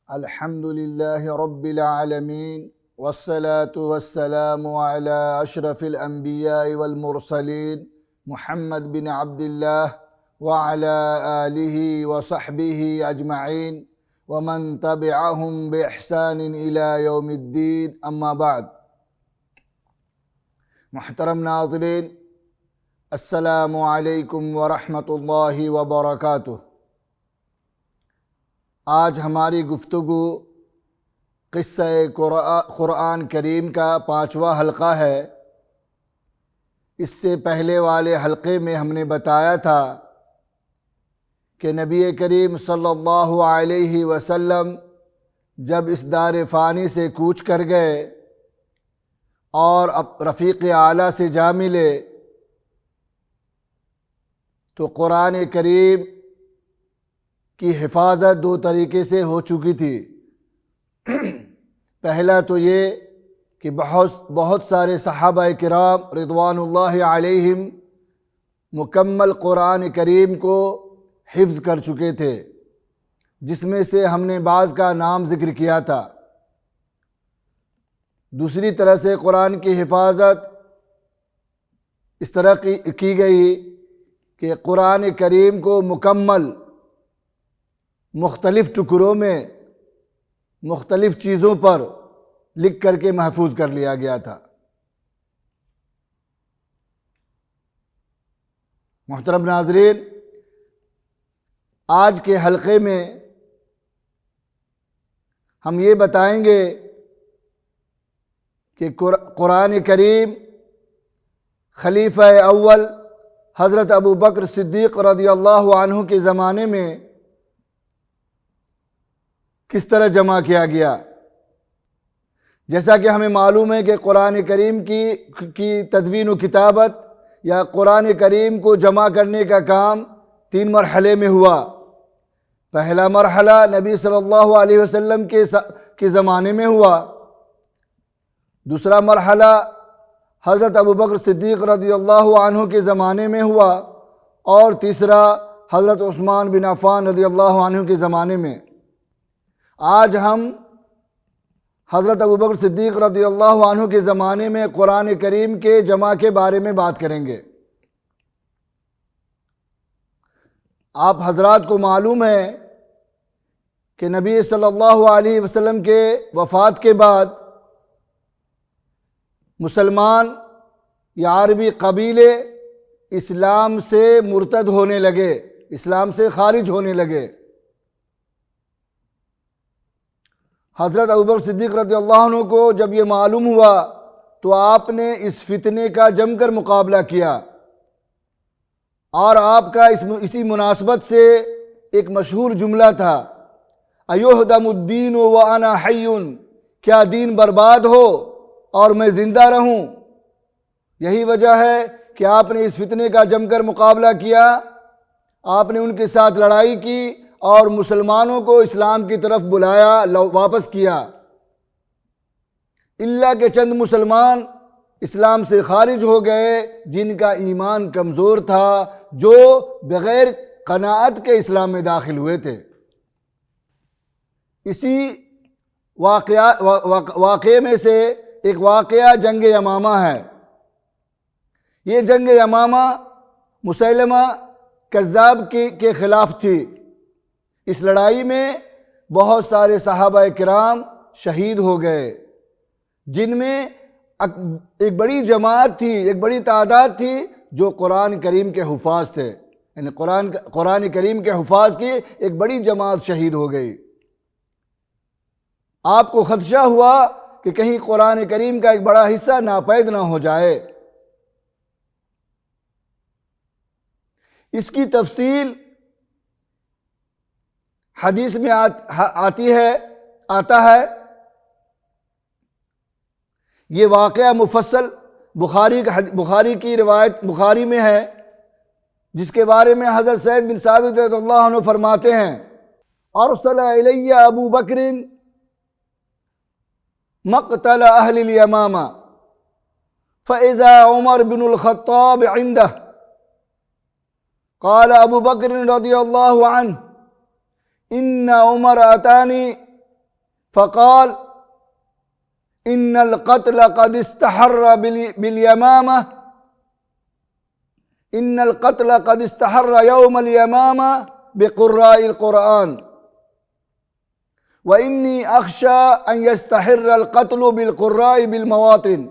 الحمد لله رب العالمين والصلاة والسلام على أشرف الأنبياء والمرسلين محمد بن عبد الله وعلى آله وصحبه أجمعين ومن تبعهم بإحسان إلى يوم الدين أما بعد. محترم ناظرین، السلام علیکم ورحمۃ اللہ وبرکاتہ. آج ہماری گفتگو قصہ قرآن کریم کا 5واں حلقہ ہے. اس سے پہلے والے حلقے میں ہم نے بتایا تھا کہ نبی کریم صلی اللہ علیہ وسلم جب اس دار فانی سے کوچ کر گئے اور اب رفیق اعلیٰ سے جا ملے تو قرآن کریم کی حفاظت دو طریقے سے ہو چکی تھی. پہلا تو یہ کہ بہت سارے صحابہ کرام رضوان اللہ علیہم مکمل قرآن کریم کو حفظ کر چکے تھے، جس میں سے ہم نے بعض کا نام ذکر کیا تھا. دوسری طرح سے قرآن کی حفاظت اس طرح کی گئی کہ قرآن کریم کو مکمل مختلف ٹکڑوں میں مختلف چیزوں پر لکھ کر کے محفوظ کر لیا گیا تھا. محترم ناظرین، آج کے حلقے میں ہم یہ بتائیں گے کہ قرآن کریم خلیفہ اول حضرت ابو بکر صدیق رضی اللہ عنہ کے زمانے میں کس طرح جمع کیا گیا. جیسا کہ ہمیں معلوم ہے کہ قرآن کریم کی تدوین و کتابت یا قرآن کریم کو جمع کرنے کا کام 3 مرحلے میں ہوا. پہلا مرحلہ نبی صلی اللہ علیہ وسلم کے زمانے میں ہوا. دوسرا مرحلہ حضرت ابو بکر صدیق رضی اللہ عنہ کے زمانے میں ہوا، اور تیسرا حضرت عثمان بن عفان رضی اللہ عنہ کے زمانے میں. آج ہم حضرت ابو بکر صدیق رضی اللہ عنہ کے زمانے میں قرآن کریم کے جمع کے بارے میں بات کریں گے. آپ حضرات کو معلوم ہے کہ نبی صلی اللہ علیہ وسلم کے وفات کے بعد مسلمان یا عربی قبیلے اسلام سے مرتد ہونے لگے، اسلام سے خارج ہونے لگے. حضرت ابوبکر صدیق رضی اللہ عنہ کو جب یہ معلوم ہوا تو آپ نے اس فتنے کا جم کر مقابلہ کیا، اور آپ کا اسی مناسبت سے ایک مشہور جملہ تھا، ایہدم الدین وانا حی، کیا دین برباد ہو اور میں زندہ رہوں. یہی وجہ ہے کہ آپ نے اس فتنے کا جم کر مقابلہ کیا. آپ نے ان کے ساتھ لڑائی کی اور مسلمانوں کو اسلام کی طرف بلایا، واپس کیا. الا کہ چند مسلمان اسلام سے خارج ہو گئے جن کا ایمان کمزور تھا، جو بغیر قناعت کے اسلام میں داخل ہوئے تھے. اسی واقعے میں سے ایک واقعہ جنگ یمامہ ہے. یہ جنگ یمامہ مسیلمہ کذاب کے خلاف تھی. اس لڑائی میں بہت سارے صحابہ کرام شہید ہو گئے، جن میں ایک بڑی جماعت تھی، ایک بڑی تعداد تھی جو قرآن کریم کے حفاظ تھے. یعنی قرآن کریم کے حفاظ کی ایک بڑی جماعت شہید ہو گئی. آپ کو خدشہ ہوا کہ کہیں قرآن کریم کا ایک بڑا حصہ ناپید نہ ہو جائے. اس کی تفصیل حدیث میں آتا ہے. یہ واقعہ مفصل بخاری کی روایت بخاری میں ہے، جس کے بارے میں حضرت سعید بن ثابت رضی اللہ عنہ فرماتے ہیں، ارسل الی ابو بکر مقتل اہل الیمامہ فاذا عمر بن الخطاب عنده. قال ابو بکر رضی اللہ عنہ ان عمر اتانی فقال ان القتل قد استحر بالیمامہ ان القتل قد استحر یوم الیمامہ بقراء القرآن وإني أخشى أن يستحر القتل بالقراء بالمواطن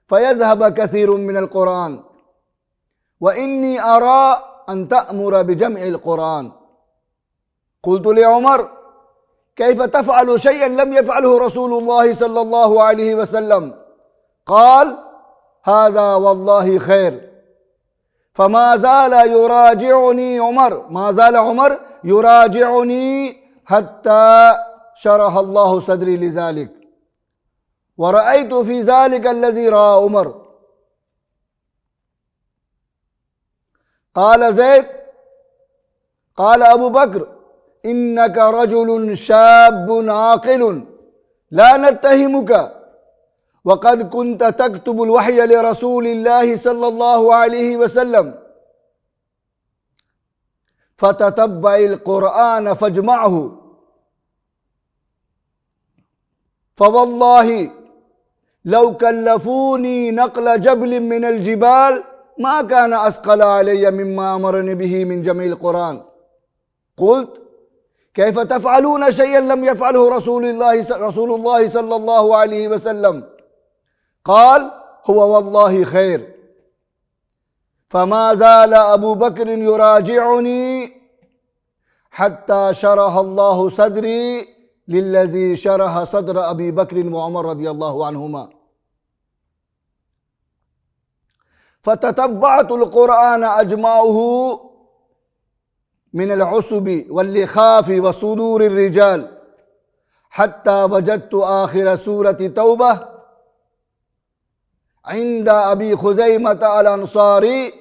فيذهب كثير من القرآن وإني أرى أن تأمر بجمع القرآن. قلت لعمر كيف تفعل شيئا لم يفعله رسول الله صلى الله عليه وسلم؟ قال هذا والله خير. فما زال يراجعني عمر ما زال عمر يراجعني حتى شرح الله صدري لذلك ورأيت في ذلك الذي رأى عمر. قال زيد قال أبو بكر إنك رجل شاب عاقل لا نتهمك وقد كنت تكتب الوحي لرسول الله صلى الله عليه وسلم فتتبع القرآن فاجمعه فوالله لو كلفوني نقل جبل من الجبال ما كان أثقل علي مما أمرني به من جمع القرآن. قلت كيف تفعلون شيئا لم يفعله رسول الله صلى الله عليه وسلم؟ قال هو والله خير. فما زال أبو بكر يراجعني حتى شرح الله صدري للذي شرح صدر أبي بكر وعمر رضي الله عنهما. فتتبعت القرآن أجمعه من العصب واللخاف وصدور الرجال حتى وجدت آخر سورة توبة عند أبي خزيمة الأنصاري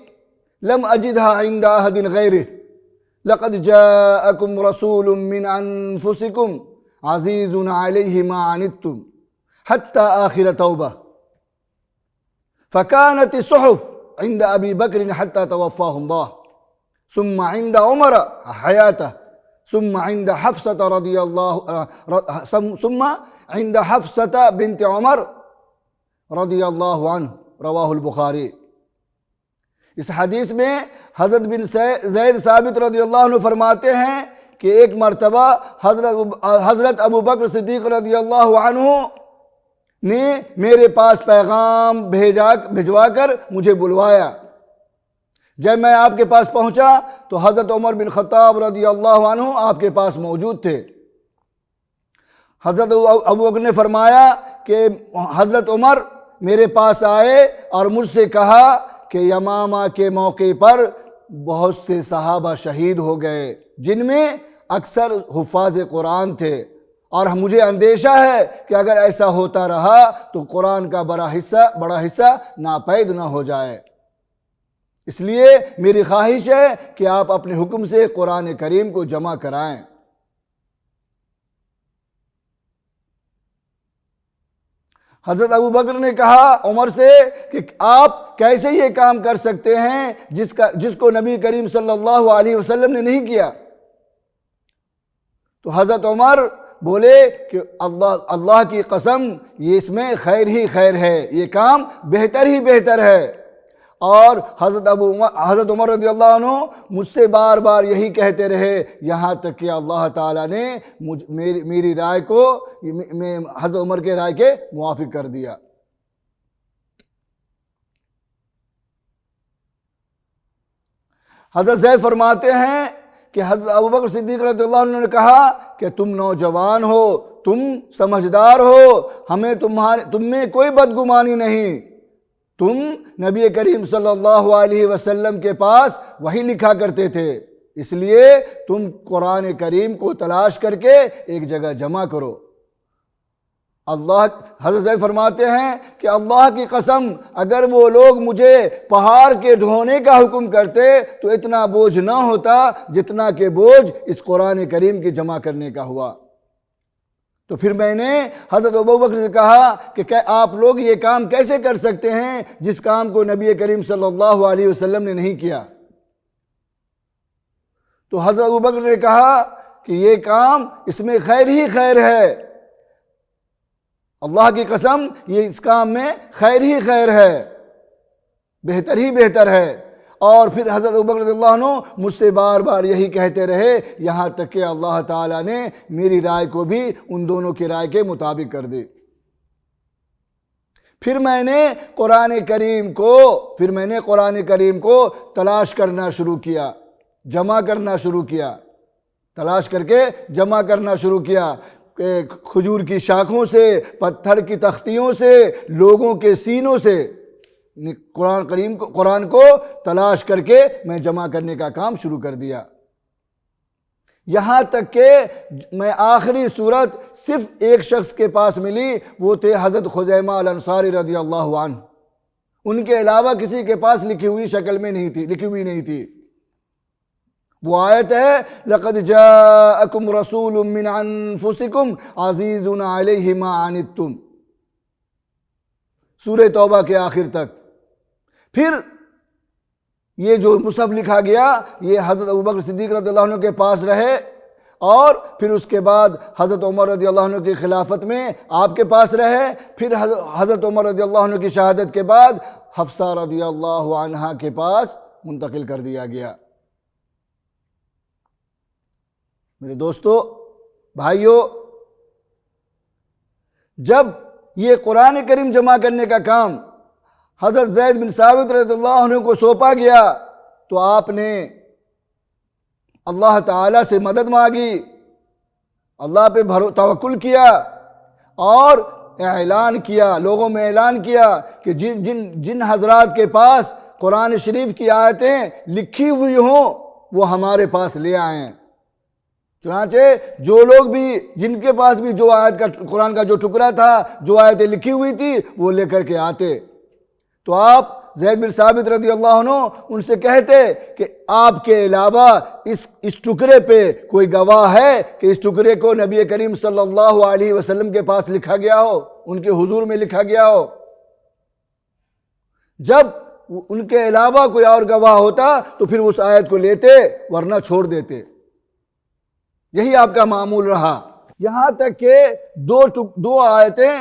لم أجدها عند أحد غيره لقد جاءكم رسول من أنفسكم عزيز عليه ما عنتم حتى آخر توبة. فكانت الصحف عند أبي بكر حتى توفاه الله ثم عند عمر حياته ثم عند حفصة رضي الله ثم عند حفصة بنت عمر رضی اللہ عنہ رواہ البخاری. اس حدیث میں حضرت بن زید ثابت رضی اللہ عنہ فرماتے ہیں کہ ایک مرتبہ حضرت ابو بکر صدیق رضی اللہ عنہ نے میرے پاس پیغام بھجوا کر مجھے بلوایا. جب میں آپ کے پاس پہنچا تو حضرت عمر بن خطاب رضی اللہ عنہ آپ کے پاس موجود تھے. حضرت ابو بکر نے فرمایا کہ حضرت عمر میرے پاس آئے اور مجھ سے کہا کہ یمامہ کے موقع پر بہت سے صحابہ شہید ہو گئے جن میں اکثر حفاظ قرآن تھے اور مجھے اندیشہ ہے کہ اگر ایسا ہوتا رہا تو قرآن کا بڑا حصہ ناپید نہ ہو جائے. اس لیے میری خواہش ہے کہ آپ اپنے حکم سے قرآن کریم کو جمع کرائیں. حضرت ابو بکر نے کہا عمر سے کہ آپ کیسے یہ کام کر سکتے ہیں جس کو نبی کریم صلی اللہ علیہ وسلم نے نہیں کیا. تو حضرت عمر بولے کہ اللہ کی قسم یہ اس میں خیر ہی خیر ہے، یہ کام بہتر ہی بہتر ہے. اور حضرت عمر رضی اللہ عنہ مجھ سے بار بار یہی کہتے رہے یہاں تک کہ اللہ تعالیٰ نے میری رائے کو میں حضرت عمر کے رائے کے موافق کر دیا. حضرت زید فرماتے ہیں کہ حضرت ابوبکر صدیق رضی اللہ عنہ نے کہا کہ تم نوجوان ہو، تم سمجھدار ہو، ہمیں تم میں کوئی بدگمانی نہیں. تم نبی کریم صلی اللہ علیہ وسلم کے پاس وہی لکھا کرتے تھے، اس لیے تم قرآن کریم کو تلاش کر کے ایک جگہ جمع کرو. حضرت زید فرماتے ہیں کہ اللہ کی قسم اگر وہ لوگ مجھے پہاڑ کے ڈھونے کا حکم کرتے تو اتنا بوجھ نہ ہوتا جتنا کہ بوجھ اس قرآن کریم کے جمع کرنے کا ہوا. تو پھر میں نے حضرت ابوبکر سے کہا کہ آپ لوگ یہ کام کیسے کر سکتے ہیں جس کام کو نبی کریم صلی اللہ علیہ وسلم نے نہیں کیا. تو حضرت ابوبکر نے کہا کہ یہ کام اس میں خیر ہی خیر ہے. اللہ کی قسم یہ اس کام میں خیر ہی خیر ہے، بہتر ہی بہتر ہے۔ اور پھر حضرت ابوبکر رضی اللہ عنہ مجھ سے بار بار یہی کہتے رہے، یہاں تک کہ اللہ تعالیٰ نے میری رائے کو بھی ان دونوں کی رائے کے مطابق کر دی۔ پھر میں نے قرآن کریم کو تلاش کرنا شروع کیا، جمع کرنا شروع کیا، تلاش کر کے جمع کرنا شروع کیا، کہ کھجور کی شاخوں سے، پتھر کی تختیوں سے، لوگوں کے سینوں سے قرآن کو تلاش کر کے میں جمع کرنے کا کام شروع کر دیا۔ یہاں تک کہ میں آخری صورت صرف ایک شخص کے پاس ملی، وہ تھے حضرت خزیمہ الانصاری رضی اللہ عنہ۔ ان کے علاوہ کسی کے پاس لکھی ہوئی شکل میں لکھی ہوئی نہیں تھی۔ وہ آیت ہے لَقَدْ جَاءَكُمْ رَسُولٌ مِّنْ أَنفُسِكُمْ عَزِيزٌ عَلَيْهِ مَا عَنِتُّمْ، سورہ توبہ کے آخر تک۔ پھر یہ جو مصحف لکھا گیا یہ حضرت ابوبکر صدیق رضی اللہ عنہ کے پاس رہے، اور پھر اس کے بعد حضرت عمر رضی اللہ عنہ کی خلافت میں آپ کے پاس رہے، پھر حضرت عمر رضی اللہ عنہ کی شہادت کے بعد حفصہ رضی اللہ عنہا کے پاس منتقل کر دیا گیا۔ میرے دوستو، بھائیو، جب یہ قرآن کریم جمع کرنے کا کام حضرت زید بن ثابت رضی اللہ عنہ کو سونپا گیا تو آپ نے اللہ تعالیٰ سے مدد مانگی، اللہ پہ توکل کیا، اور اعلان کیا، لوگوں میں اعلان کیا کہ جن حضرات کے پاس قرآن شریف کی آیتیں لکھی ہوئی ہوں وہ ہمارے پاس لے آئیں۔ چنانچہ جو لوگ بھی، جن کے پاس بھی جو آیت کا قرآن کا جو ٹکڑا تھا، جو آیتیں لکھی ہوئی تھی، وہ لے کر کے آتے۔ تو آپ زید بن ثابت رضی اللہ عنہ ان سے کہتے کہ آپ کے علاوہ اس ٹکڑے پہ کوئی گواہ ہے کہ اس ٹکڑے کو نبی کریم صلی اللہ علیہ وسلم کے پاس لکھا گیا ہو، ان کے حضور میں لکھا گیا ہو؟ جب ان کے علاوہ کوئی اور گواہ ہوتا تو پھر اس آیت کو لیتے، ورنہ چھوڑ دیتے۔ یہی آپ کا معمول رہا، یہاں تک کہ دو آیتیں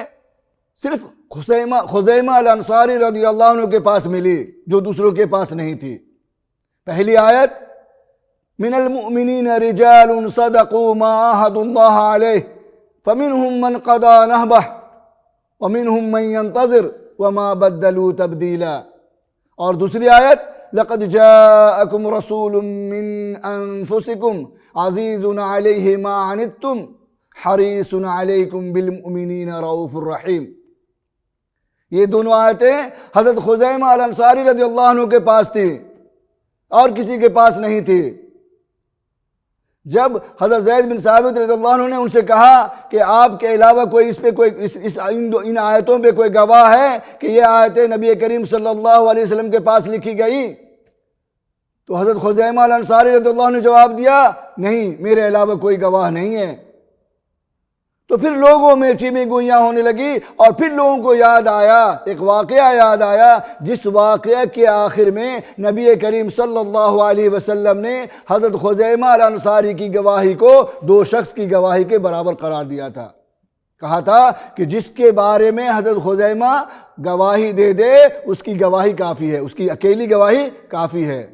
صرف خزیمہ الانصاری رضی اللہ عنہ کے پاس ملی، جو دوسروں کے پاس نہیں تھی۔ پہلی آیت من المؤمنین رجال صدقوا ما عاهدوا اللہ علیہ فمنهم من قضى نحبہ ومنهم من ينتظر وما بدلوا تبدیلا، اور دوسری آیت لقد جاءكم رسول من انفسكم عزیز علیہ ما عنتم حریص علیکم بالمؤمنین رؤوف الرحیم۔ یہ دونوں آیتیں حضرت خزیمہ الانصاری رضی اللہ عنہ کے پاس تھی، اور کسی کے پاس نہیں تھی۔ جب حضرت زید بن ثابت رضی اللہ عنہ نے ان سے کہا کہ آپ کے علاوہ کوئی ان آیتوں پہ کوئی گواہ ہے کہ یہ آیتیں نبی کریم صلی اللہ علیہ وسلم کے پاس لکھی گئی، تو حضرت خزیمہ الانصاری رضی اللہ عنہ نے جواب دیا نہیں، میرے علاوہ کوئی گواہ نہیں ہے۔ تو پھر لوگوں میں چیمیں گوئیاں ہونے لگی، اور پھر لوگوں کو یاد آیا، ایک واقعہ یاد آیا، جس واقعہ کے آخر میں نبی کریم صلی اللہ علیہ وسلم نے حضرت خزیمہ الانصاری کی گواہی کو دو شخص کی گواہی کے برابر قرار دیا تھا۔ کہا تھا کہ جس کے بارے میں حضرت خزیمہ گواہی دے دے اس کی گواہی کافی ہے، اس کی اکیلی گواہی کافی ہے۔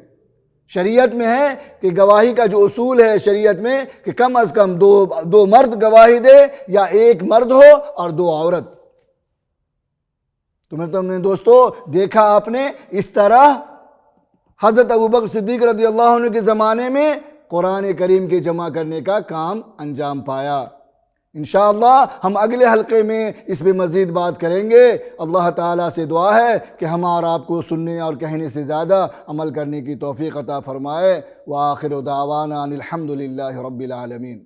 شریعت میں ہے کہ گواہی کا جو اصول ہے شریعت میں کہ کم از کم دو مرد گواہی دے، یا ایک مرد ہو اور دو عورت۔ تو میرے دوستو، دیکھا آپ نے اس طرح حضرت ابوبکر صدیق رضی اللہ عنہ کے زمانے میں قرآن کریم کے جمع کرنے کا کام انجام پایا۔ انشاءاللہ ہم اگلے حلقے میں اس پہ مزید بات کریں گے۔ اللہ تعالیٰ سے دعا ہے کہ ہم اور آپ کو سننے اور کہنے سے زیادہ عمل کرنے کی توفیق عطا فرمائے۔ وآخر دعوانا ان الحمد للہ رب العالمین۔